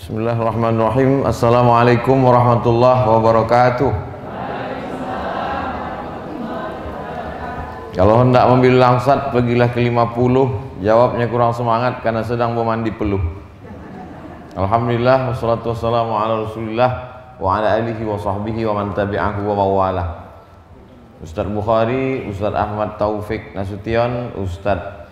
Bismillahirrahmanirrahim. Assalamualaikum warahmatullahi wabarakatuh. Kalau hendak membilang sat, pergilah ke 50. Jawabnya kurang semangat karena sedang memandi peluh. Alhamdulillah, wassalatu wassalamu ala rasulillah wa ala alihi wa sahbihi wa man tabi'ahu wa mawalah. Ustadz Bukhari, Ustadz Ahmad Taufik Nasution, Ustadz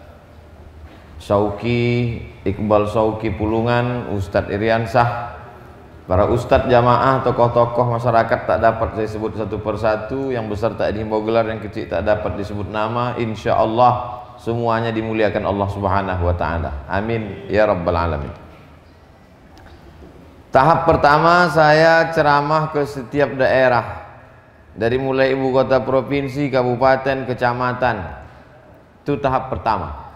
Sauki Iqbal Sauki Pulungan, Ustadz Iriansah, para ustadz jamaah, tokoh-tokoh masyarakat tak dapat saya sebut satu persatu, yang besar tak dihimbau gelar, yang kecil tak dapat disebut nama. Insya Allah semuanya dimuliakan Allah Subhanahu wa Ta'ala. Amin ya Rabbal Alamin. Tahap pertama, saya ceramah ke setiap daerah, dari mulai ibu kota provinsi, kabupaten, kecamatan. Itu tahap pertama.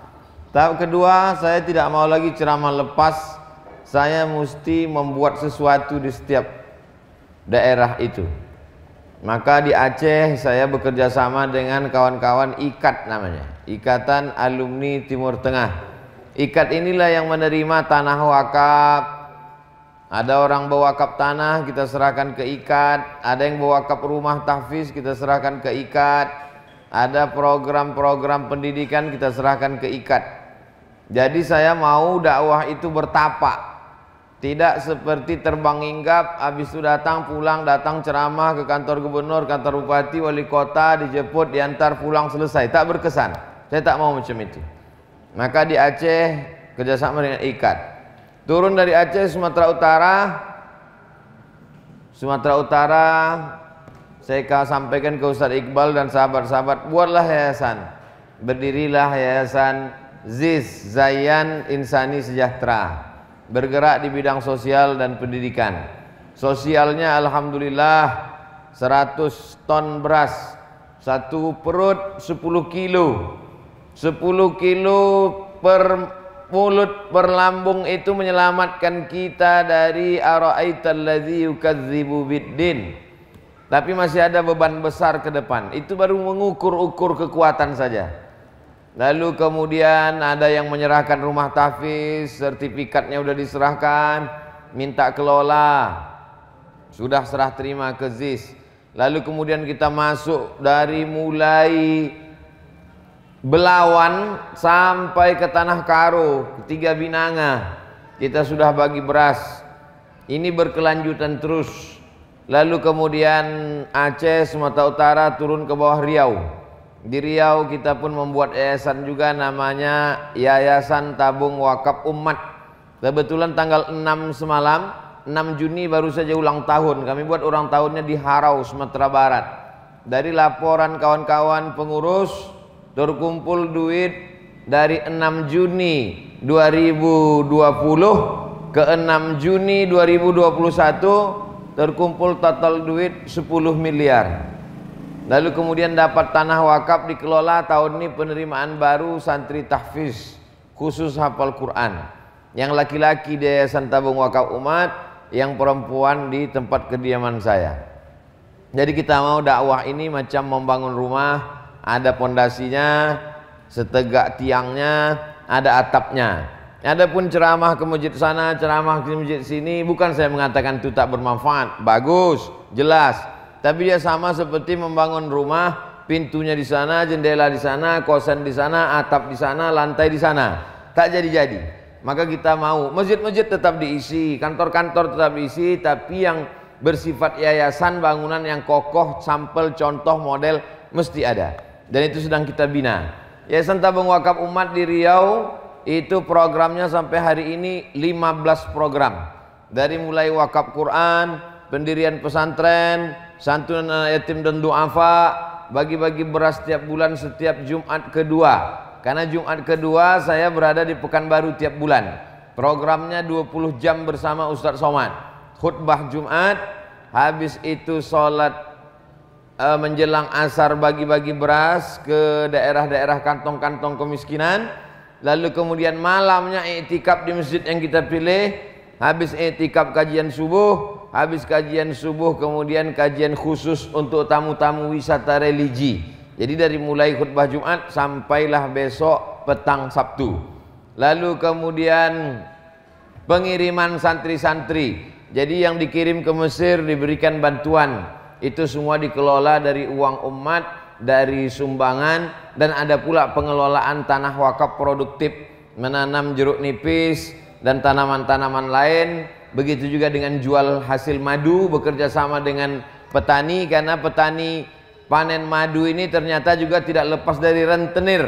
Tahap kedua, saya tidak mau lagi ceramah lepas. Saya mesti membuat sesuatu di setiap daerah itu. Maka di Aceh saya bekerja sama dengan kawan-kawan IKAT namanya, Ikatan Alumni Timur Tengah. IKAT inilah yang menerima tanah wakaf. Ada orang bawa wakaf tanah, kita serahkan ke IKAT. Ada yang bawa wakaf rumah tahfiz, kita serahkan ke IKAT. Ada program-program pendidikan, kita serahkan ke IKAT. Jadi saya mau dakwah itu bertapa, tidak seperti terbang hinggap, habis itu datang pulang, datang ceramah ke kantor gubernur, kantor bupati, wali kota, dijemput, diantar, pulang, selesai. Tak berkesan. Saya tak mau macam itu. Maka di Aceh kerjasama dengan IKAT. Turun dari Aceh, Sumatera Utara, saya sampaikan ke Ustadz Iqbal dan sahabat-sahabat, buatlah yayasan. Berdirilah yayasan ZIS, Zayan Insani Sejahtera, bergerak di bidang sosial dan pendidikan. Sosialnya alhamdulillah 100 ton beras, satu perut 10 kilo, 10 kilo per mulut per lambung, itu menyelamatkan kita dari ara'aital ladzi yukadzibu biddin. Tapi masih ada beban besar ke depan. Itu baru mengukur-ukur kekuatan saja. Lalu kemudian ada yang menyerahkan rumah tahfiz, sertifikatnya sudah diserahkan, minta kelola, sudah serah terima ke ZIS. Lalu kemudian kita masuk dari mulai Belawan sampai ke Tanah Karo, ketiga Binanga, kita sudah bagi beras. Ini berkelanjutan terus. Lalu kemudian Aceh, Sumatera Utara, turun ke bawah Riau. Di Riau kita pun membuat yayasan juga, namanya Yayasan Tabung Wakaf Umat. Kebetulan tanggal 6 semalam, 6 Juni baru saja ulang tahun. Kami buat ulang tahunnya di Harau, Sumatera Barat. Dari laporan kawan-kawan pengurus, terkumpul duit dari 6 Juni 2020 ke 6 Juni 2021, terkumpul total duit 10 miliar. Lalu kemudian dapat tanah wakaf dikelola. Tahun ini penerimaan baru santri tahfiz khusus hafal Quran. Yang laki-laki di Yayasan Tabung Wakaf Umat, yang perempuan di tempat kediaman saya. Jadi kita mau dakwah ini macam membangun rumah, ada pondasinya, setegak tiangnya, ada atapnya. Adapun ceramah ke masjid sana, ceramah ke masjid sini, bukan saya mengatakan itu tak bermanfaat, bagus, jelas. Tapi dia sama seperti membangun rumah, pintunya di sana, jendela di sana, kosan di sana, atap di sana, lantai di sana. Tak jadi-jadi. Maka kita mau masjid-masjid tetap diisi, kantor-kantor tetap diisi, tapi yang bersifat yayasan, bangunan yang kokoh, sampel, contoh, model mesti ada. Dan itu sedang kita bina. Yayasan Tabung Wakaf Umat di Riau itu programnya sampai hari ini 15 program. Dari mulai wakaf Quran, pendirian pesantren, santunan anak yatim dan duafa, bagi-bagi beras setiap bulan setiap Jumat kedua. Karena Jumat kedua saya berada di Pekanbaru tiap bulan. Programnya 20 jam bersama Ustadz Somad. Khutbah Jumat, habis itu sholat menjelang asar, bagi-bagi beras ke daerah-daerah kantong-kantong kemiskinan. Lalu kemudian malamnya iktikaf di masjid yang kita pilih. Habis iktikaf kajian subuh. Habis kajian subuh kemudian kajian khusus untuk tamu-tamu wisata religi. Jadi dari mulai khutbah Jumat sampailah besok petang Sabtu. Lalu kemudian pengiriman santri-santri. Jadi yang dikirim ke Mesir diberikan bantuan, itu semua dikelola dari uang umat, dari sumbangan, dan ada pula pengelolaan tanah wakaf produktif, menanam jeruk nipis dan tanaman-tanaman lain. Begitu juga dengan jual hasil madu, bekerja sama dengan petani, karena petani panen madu ini ternyata juga tidak lepas dari rentenir.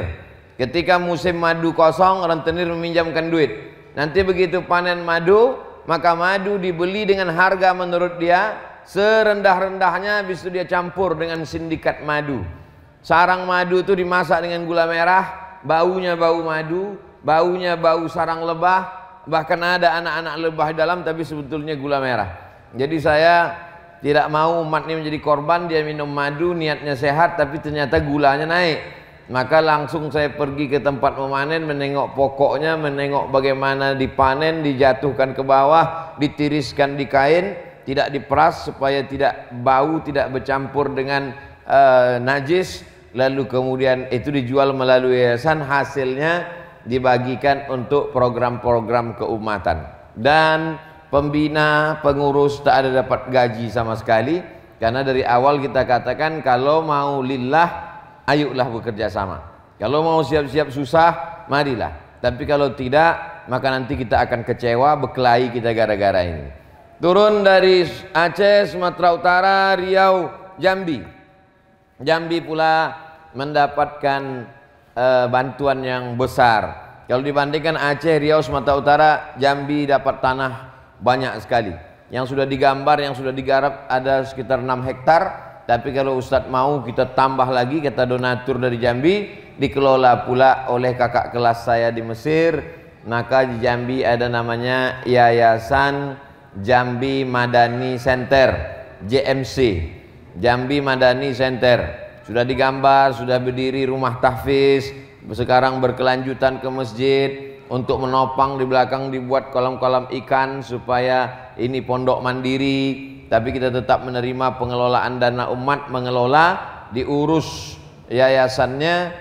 Ketika musim madu kosong, rentenir meminjamkan duit. Nanti begitu panen madu, maka madu dibeli dengan harga menurut dia serendah-rendahnya, habis itu dia campur dengan sindikat madu. Sarang madu itu dimasak dengan gula merah, baunya bau madu, baunya bau sarang lebah, bahkan ada anak-anak lebah di dalam, tapi sebetulnya gula merah. Jadi saya tidak mau umat ini menjadi korban, dia minum madu niatnya sehat tapi ternyata gulanya naik. Maka langsung saya pergi ke tempat memanen, menengok pokoknya, menengok bagaimana dipanen, dijatuhkan ke bawah, ditiriskan di kain, tidak diperas supaya tidak bau, tidak bercampur dengan najis. Lalu kemudian itu dijual melalui yayasan, hasilnya dibagikan untuk program-program keumatan. Dan pembina, pengurus tak ada dapat gaji sama sekali, karena dari awal kita katakan kalau mau lillah, ayolah bekerja sama. Kalau mau siap-siap susah, marilah. Tapi kalau tidak, maka nanti kita akan kecewa, berkelahi kita gara-gara ini. Turun dari Aceh, Sumatera Utara, Riau, Jambi. Jambi pula mendapatkan bantuan yang besar. Kalau dibandingkan Aceh, Riau, Sumatera Utara, Jambi dapat tanah banyak sekali. Yang sudah digambar, yang sudah digarap ada sekitar 6 hektar. Tapi kalau Ustadz mau kita tambah lagi, kata donatur dari Jambi, dikelola pula oleh kakak kelas saya di Mesir. Maka di Jambi ada namanya Yayasan Jambi Madani Center, JMC, Jambi Madani Center. Sudah digambar, sudah berdiri rumah tahfiz, sekarang berkelanjutan ke masjid. Untuk menopang di belakang dibuat kolam-kolam ikan supaya ini pondok mandiri. Tapi kita tetap menerima pengelolaan dana umat, mengelola, diurus yayasannya,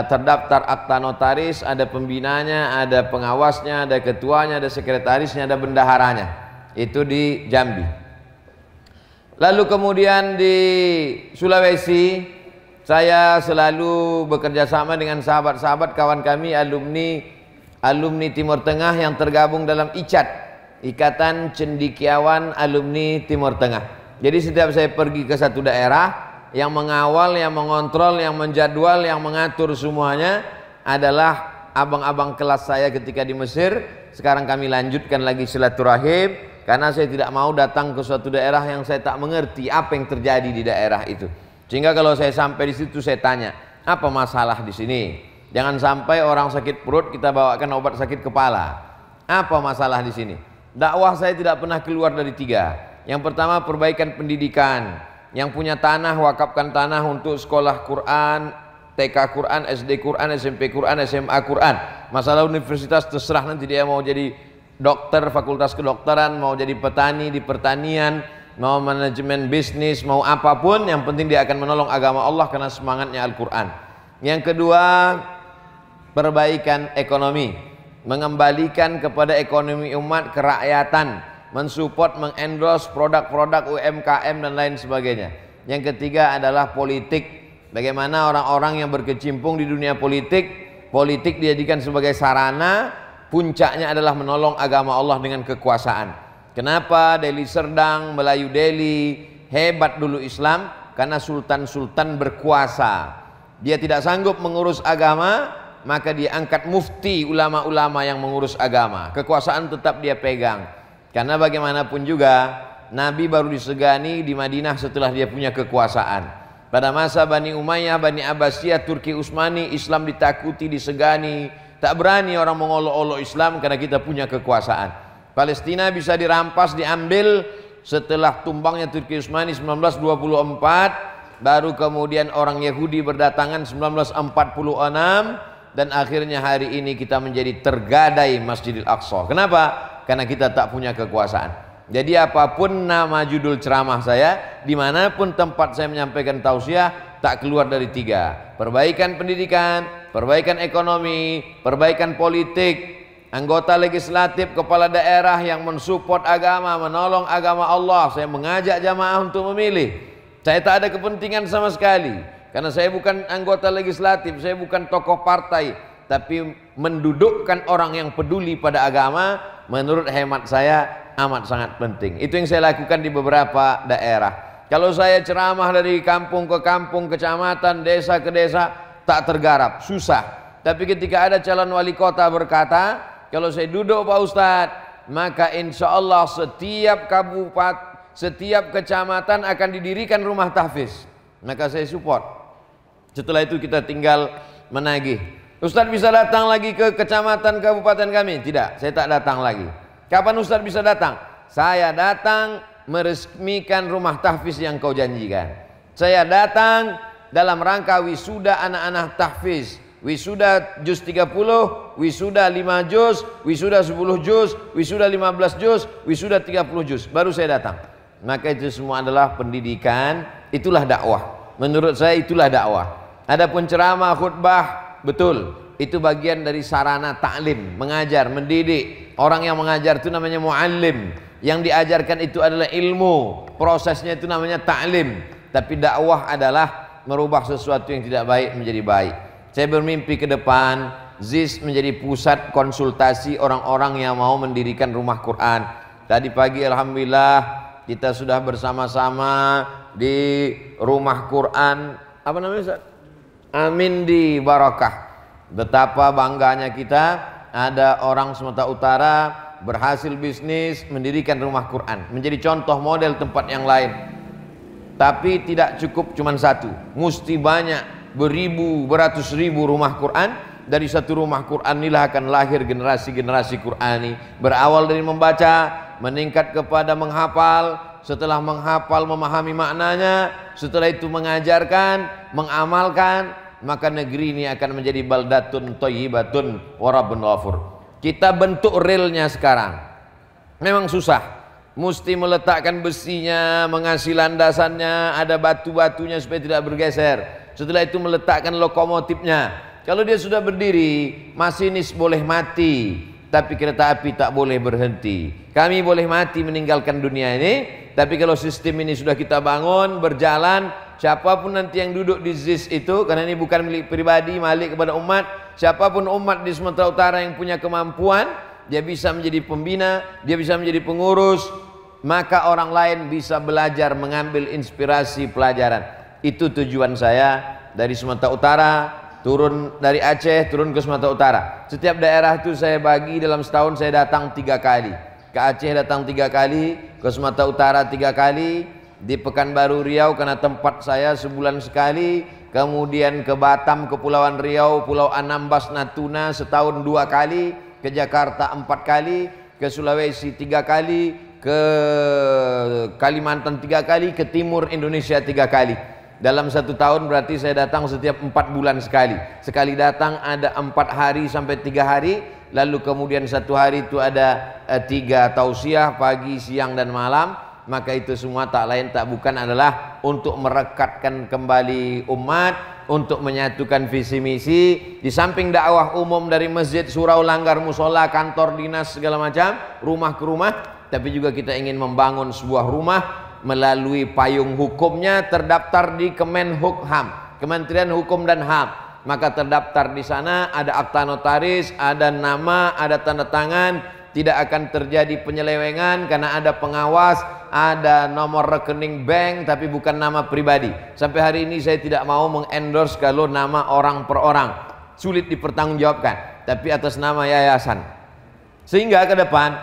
terdaftar akta notaris, ada pembinanya, ada pengawasnya, ada ketuanya, ada sekretarisnya, ada bendaharanya. Itu di Jambi. Lalu kemudian di Sulawesi, saya selalu bekerja sama dengan sahabat-sahabat kawan kami, alumni Timur Tengah yang tergabung dalam ICAT, Ikatan Cendekiawan Alumni Timur Tengah. Jadi setiap saya pergi ke satu daerah, yang mengawal, yang mengontrol, yang menjadwal, yang mengatur semuanya adalah abang-abang kelas saya ketika di Mesir. Sekarang kami lanjutkan lagi silaturahim, karena saya tidak mau datang ke suatu daerah yang saya tak mengerti apa yang terjadi di daerah itu. Sehingga kalau saya sampai di situ saya tanya, apa masalah di sini? Jangan sampai orang sakit perut kita bawakan obat sakit kepala. Apa masalah di sini? Dakwah saya tidak pernah keluar dari 3. Yang pertama, perbaikan pendidikan. Yang punya tanah, wakafkan tanah untuk sekolah Quran, TK Quran, SD Quran, SMP Quran, SMA Quran. Masalah universitas terserah, nanti dia mau jadi dokter, fakultas kedokteran, mau jadi petani di pertanian, mau manajemen bisnis, mau apapun, yang penting dia akan menolong agama Allah karena semangatnya Al-Quran. Yang kedua, perbaikan ekonomi, mengembalikan kepada ekonomi umat kerakyatan, mensupport, mengendorse produk-produk UMKM dan lain sebagainya. Yang ketiga adalah politik, bagaimana orang-orang yang berkecimpung di dunia politik dijadikan sebagai sarana, puncaknya adalah menolong agama Allah dengan kekuasaan. Kenapa Deli Serdang, Melayu Deli hebat dulu Islam? Karena sultan-sultan berkuasa. Dia tidak sanggup mengurus agama, maka dia angkat mufti, ulama-ulama yang mengurus agama. Kekuasaan tetap dia pegang. Karena bagaimanapun juga Nabi baru disegani di Madinah setelah dia punya kekuasaan. Pada masa Bani Umayyah, Bani Abbasiyah, Turki Utsmani, Islam ditakuti, disegani. Tak berani orang mengolok-olok Islam karena kita punya kekuasaan. Palestina bisa dirampas, diambil setelah tumbangnya Turki Utsmani 1924. Baru kemudian orang Yahudi berdatangan 1946. Dan akhirnya hari ini kita menjadi tergadai Masjidil Aqsa. Kenapa? Karena kita tak punya kekuasaan. Jadi apapun nama judul ceramah saya, dimanapun tempat saya menyampaikan tausiah, tak keluar dari 3. Perbaikan pendidikan, perbaikan ekonomi, perbaikan politik, anggota legislatif, kepala daerah yang mensupport agama, menolong agama Allah. Saya mengajak jamaah untuk memilih. Saya tak ada kepentingan sama sekali, karena saya bukan anggota legislatif, saya bukan tokoh partai, tapi mendudukkan orang yang peduli pada agama menurut hemat saya amat sangat penting. Itu yang saya lakukan di beberapa daerah. Kalau saya ceramah dari kampung ke kampung, kecamatan, desa ke desa, tak tergarap, susah. Tapi ketika ada calon wali kota berkata, kalau saya duduk Pak Ustadz, maka insya Allah setiap kabupaten, setiap kecamatan akan didirikan rumah tahfiz. Maka saya support. Setelah itu kita tinggal menagih. Ustadz bisa datang lagi ke kecamatan kabupaten kami? Tidak, saya tak datang lagi. Kapan Ustadz bisa datang? Saya datang meresmikan rumah tahfiz yang kau janjikan. Saya datang dalam rangka wisuda anak-anak tahfiz. Wisuda juz 30, wisuda 5 juz, wisuda 10 juz, wisuda 15 juz, wisuda 30 juz. Baru saya datang. Maka itu semua adalah pendidikan, itulah dakwah. Menurut saya itulah dakwah. Adapun ceramah, khutbah, betul, itu bagian dari sarana taklim, mengajar, mendidik. Orang yang mengajar itu namanya muallim. Yang diajarkan itu adalah ilmu, prosesnya itu namanya taklim. Tapi dakwah adalah merubah sesuatu yang tidak baik menjadi baik. Saya bermimpi ke depan ZIS menjadi pusat konsultasi orang-orang yang mau mendirikan rumah Quran. Tadi pagi alhamdulillah kita sudah bersama-sama di rumah Quran, apa namanya Ustaz? Amin di Barakah. Betapa bangganya kita ada orang Sumatera Utara berhasil bisnis mendirikan rumah Quran, menjadi contoh model tempat yang lain. Tapi tidak cukup cuma satu, mesti banyak, beribu, beratus ribu rumah Quran. Dari satu rumah Quran inilah akan lahir generasi-generasi Qurani. Berawal dari membaca, meningkat kepada menghafal, setelah menghafal memahami maknanya, setelah itu mengajarkan, mengamalkan, maka negeri ini akan menjadi baldatun thayyibatun wa rabbun ghafur. Kita bentuk relnya sekarang. Memang susah. Mesti meletakkan besinya, mengasih landasannya, ada batu-batunya supaya tidak bergeser. Setelah itu meletakkan lokomotifnya. Kalau dia sudah berdiri, masinis boleh mati, tapi kereta api tak boleh berhenti. Kami boleh mati meninggalkan dunia ini, tapi kalau sistem ini sudah kita bangun, berjalan, siapapun nanti yang duduk di ZIS itu, karena ini bukan milik pribadi, milik kepada umat, siapapun umat di Sumatera Utara yang punya kemampuan, dia bisa menjadi pembina, dia bisa menjadi pengurus, maka orang lain bisa belajar, mengambil inspirasi pelajaran. Itu tujuan saya dari Sumatera Utara, turun dari Aceh, turun ke Sumatera Utara. Setiap daerah itu saya bagi, dalam setahun saya datang 3 kali. Ke Aceh datang 3 kali, ke Sumatera Utara 3 kali, di Pekanbaru Riau karena tempat saya sebulan sekali, kemudian ke Batam, Kepulauan Riau, Pulau Anambas, Natuna setahun 2 kali, ke Jakarta 4 kali, ke Sulawesi 3 kali, ke Kalimantan 3 kali, ke Timur Indonesia 3 kali. Dalam 1 tahun berarti saya datang setiap 4 bulan sekali. Sekali datang ada 4 hari sampai 3 hari. Lalu kemudian 1 hari itu ada 3 tausiah, pagi, siang dan malam. Maka itu semua tak lain tak bukan adalah untuk merekatkan kembali umat, untuk menyatukan visi misi. Di samping dakwah umum dari masjid, surau, langgar, musola, kantor, dinas segala macam, rumah ke rumah, tapi juga kita ingin membangun sebuah rumah melalui payung hukumnya, terdaftar di Kemenhukham, Kementerian Hukum dan HAM. Maka terdaftar di sana, ada akta notaris, ada nama, ada tanda tangan, tidak akan terjadi penyelewengan karena ada pengawas, ada nomor rekening bank tapi bukan nama pribadi. Sampai hari ini saya tidak mau mengendorse kalau nama orang per orang, sulit dipertanggungjawabkan, tapi atas nama yayasan. Sehingga ke depan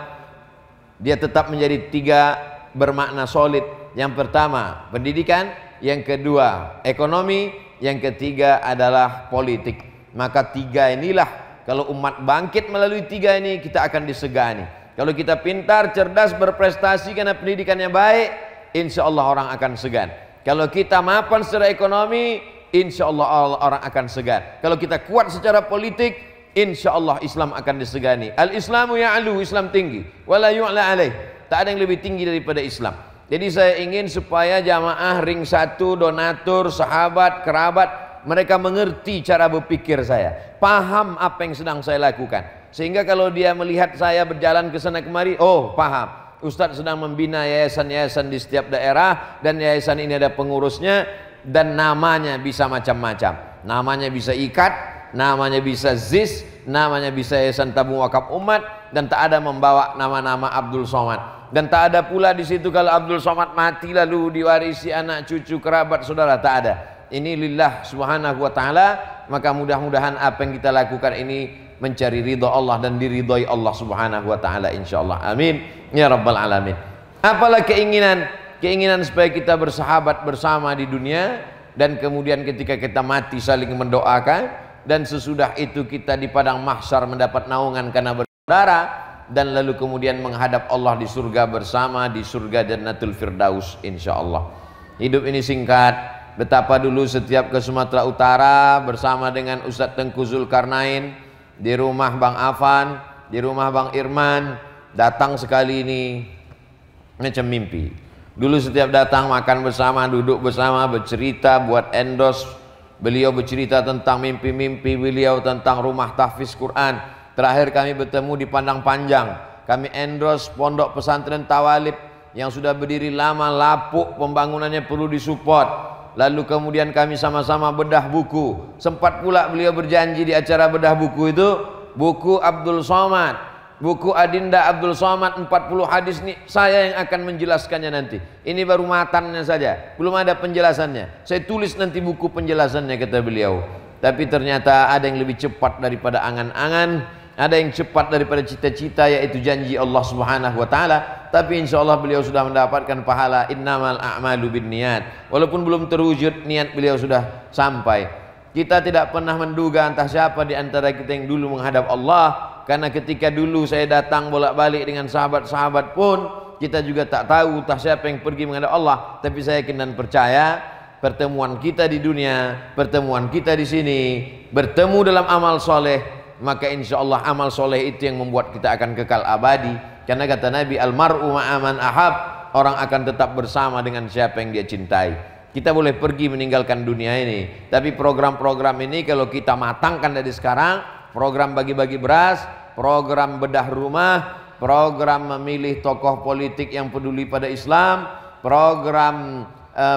dia tetap menjadi 3 bermakna solid. Yang pertama pendidikan, yang kedua ekonomi, yang ketiga adalah politik. Maka 3 inilah, kalau umat bangkit melalui 3 ini, kita akan disegani. Kalau kita pintar, cerdas, berprestasi karena pendidikannya baik, insya Allah orang akan segan. Kalau kita mapan secara ekonomi, insya Allah orang akan segan. Kalau kita kuat secara politik, insya Allah Islam akan disegani. Al-Islamu ya'lu, Islam tinggi, wala yu'la alaih. Tak ada yang lebih tinggi daripada Islam. Jadi saya ingin supaya jamaah ring 1, donatur, sahabat, kerabat, mereka mengerti cara berpikir saya, paham apa yang sedang saya lakukan. Sehingga kalau dia melihat saya berjalan ke sana kemari, oh paham, Ustadz sedang membina yayasan-yayasan di setiap daerah, dan yayasan ini ada pengurusnya, dan namanya bisa macam-macam. Namanya bisa ikat, namanya bisa ZIS, namanya bisa Yayasan Tabung Wakaf Umat, dan tak ada membawa nama-nama Abdul Somad. Dan tak ada pula di situ kalau Abdul Somad mati lalu diwarisi anak cucu kerabat saudara, tak ada. Ini lillah subhanahu wa ta'ala. Maka mudah-mudahan apa yang kita lakukan ini mencari ridha Allah dan diridhai Allah subhanahu wa ta'ala, insyaallah. Amin ya rabbal alamin. Apalah keinginan supaya kita bersahabat bersama di dunia, dan kemudian ketika kita mati saling mendoakan, dan sesudah itu kita di padang mahsyar mendapat naungan karena bersaudara, dan lalu kemudian menghadap Allah di surga bersama, di surga Jannatul Firdaus, insyaallah. Hidup ini singkat. Betapa dulu setiap ke Sumatera Utara bersama dengan Ustadz Tengku Zulkarnain, di rumah Bang Afan, di rumah Bang Irman, datang sekali ini macam mimpi. Dulu setiap datang makan bersama, duduk bersama, bercerita, buat endorse. Beliau bercerita tentang mimpi-mimpi beliau, tentang rumah tahfiz Quran. Terakhir kami bertemu di Pandang Panjang. Kami endorse pondok pesantren Tawalib yang sudah berdiri lama, lapuk, pembangunannya perlu disupport. Lalu kemudian kami sama-sama bedah buku. Sempat pula beliau berjanji di acara bedah buku itu, buku Abdul Somad, buku Adinda Abdul Somad 40 hadis nih, saya yang akan menjelaskannya nanti. Ini baru matannya saja, belum ada penjelasannya. Saya tulis nanti buku penjelasannya, kata beliau. Tapi ternyata ada yang lebih cepat daripada angan-angan, ada yang cepat daripada cita-cita, yaitu janji Allah Subhanahu wa taala. Tapi insyaallah beliau sudah mendapatkan pahala innamal a'malu binniyat. Walaupun belum terwujud, niat beliau sudah sampai. Kita tidak pernah menduga entah siapa di antara kita yang dulu menghadap Allah, karena ketika dulu saya datang bolak-balik dengan sahabat-sahabat pun kita juga tak tahu entah siapa yang pergi menghadap Allah. Tapi saya yakin dan percaya pertemuan kita di dunia, pertemuan kita di sini, bertemu dalam amal soleh, maka insya Allah amal soleh itu yang membuat kita akan kekal abadi. Karena kata Nabi, almar'u ma'aman ahab, orang akan tetap bersama dengan siapa yang dia cintai. Kita boleh pergi meninggalkan dunia ini, tapi program-program ini kalau kita matangkan dari sekarang, program bagi-bagi beras, program bedah rumah, program memilih tokoh politik yang peduli pada Islam, program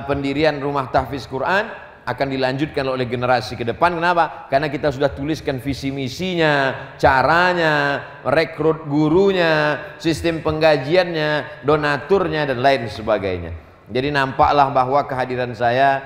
pendirian rumah tahfiz Quran, akan dilanjutkan oleh generasi ke depan. Kenapa? Karena kita sudah tuliskan visi misinya, caranya, rekrut gurunya, sistem penggajiannya, donaturnya, dan lain sebagainya. Jadi nampaklah bahwa kehadiran saya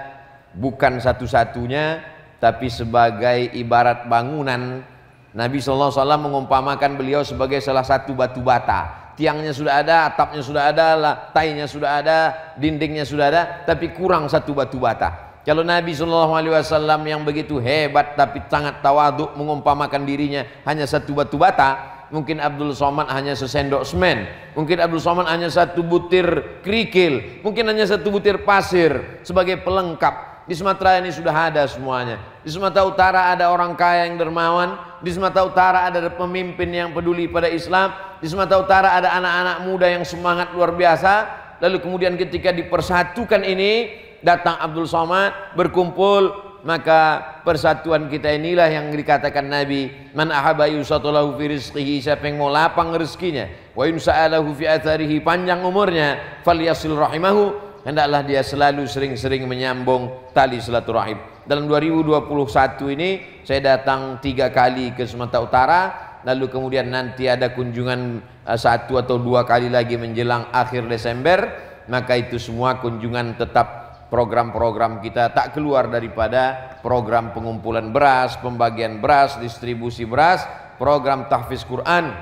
bukan satu-satunya, tapi sebagai ibarat bangunan. Nabi SAW mengumpamakan beliau sebagai salah satu batu bata. Tiangnya sudah ada, atapnya sudah ada, lantainya sudah ada, dindingnya sudah ada, tapi kurang satu batu bata. Kalau Nabi SAW yang begitu hebat tapi sangat tawaduk mengumpamakan dirinya hanya satu batu bata, mungkin Abdul Somad hanya sesendok semen, mungkin Abdul Somad hanya satu butir kerikil, mungkin hanya satu butir pasir sebagai pelengkap. Di Sumatera ini sudah ada semuanya. Di Sumatera Utara ada orang kaya yang dermawan, di Sumatera Utara ada pemimpin yang peduli pada Islam, di Sumatera Utara ada anak-anak muda yang semangat luar biasa. Lalu kemudian ketika dipersatukan ini, datang Abdul Somad, berkumpul, maka persatuan kita inilah yang dikatakan Nabi, man ahabba yusatulahu fi rizqihi, siapa yang mau lapang rezekinya, wa yunsa'alahu fi atharihi, panjang umurnya, falyasil rahimahu, hendaklah dia selalu sering-sering menyambung tali silaturahim. Dalam 2021 ini saya datang 3 kali ke Sumatera Utara, lalu kemudian nanti ada kunjungan 1 atau 2 kali lagi menjelang akhir Desember. Maka itu semua kunjungan tetap program-program kita tak keluar daripada program pengumpulan beras, pembagian beras, distribusi beras, program tahfiz Quran.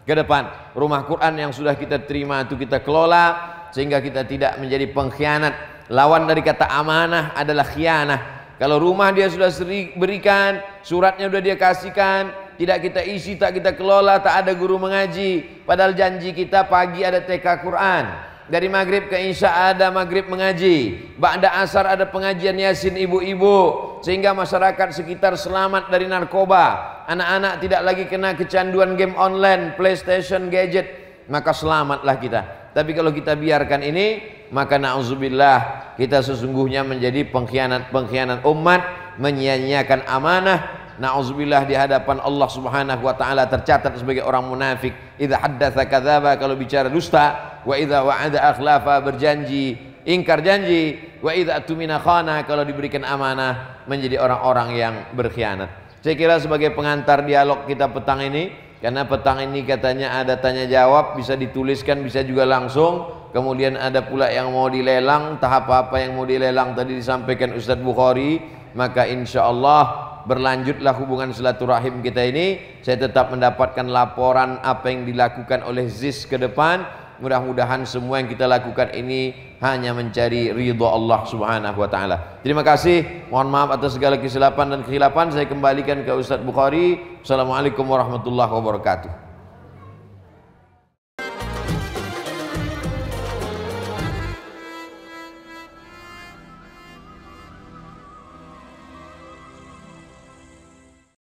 Ke depan rumah Quran yang sudah kita terima itu kita kelola sehingga kita tidak menjadi pengkhianat. Lawan dari kata amanah adalah khianah. Kalau rumah dia sudah berikan, suratnya sudah dia kasihkan, tidak kita isi, tak kita kelola, tak ada guru mengaji, padahal janji kita pagi ada TK Quran, dari maghrib ke isya ada maghrib mengaji, ba'da asar ada pengajian yasin ibu-ibu, sehingga masyarakat sekitar selamat dari narkoba, anak-anak tidak lagi kena kecanduan game online, PlayStation, gadget, maka selamatlah kita. Tapi kalau kita biarkan ini, maka na'udzubillah, kita sesungguhnya menjadi pengkhianat-pengkhianat umat, menyia-nyiakan amanah, Na'udzubillah di hadapan Allah Subhanahu wa taala tercatat sebagai orang munafik. Idza haddatsa kadzaba, kalau bicara dusta, wa idza wa'ada akhlafa, berjanji ingkar janji, wa idza atumina khana, kalau diberikan amanah menjadi orang-orang yang berkhianat. Saya kira sebagai pengantar dialog kita petang ini, karena petang ini katanya ada tanya jawab, bisa dituliskan, bisa juga langsung. Kemudian ada pula yang mau dilelang, tahap apa yang mau dilelang tadi disampaikan Ustadz Bukhari. Maka insya Allah berlanjutlah hubungan silaturahim kita ini. Saya tetap mendapatkan laporan apa yang dilakukan oleh ZIS ke depan. Mudah-mudahan semua yang kita lakukan ini hanya mencari ridha Allah Subhanahu wa taala. Terima kasih. Mohon maaf atas segala kesilapan dan kekhilafan. Saya kembalikan ke Ustadz Bukhari. Assalamualaikum warahmatullahi wabarakatuh.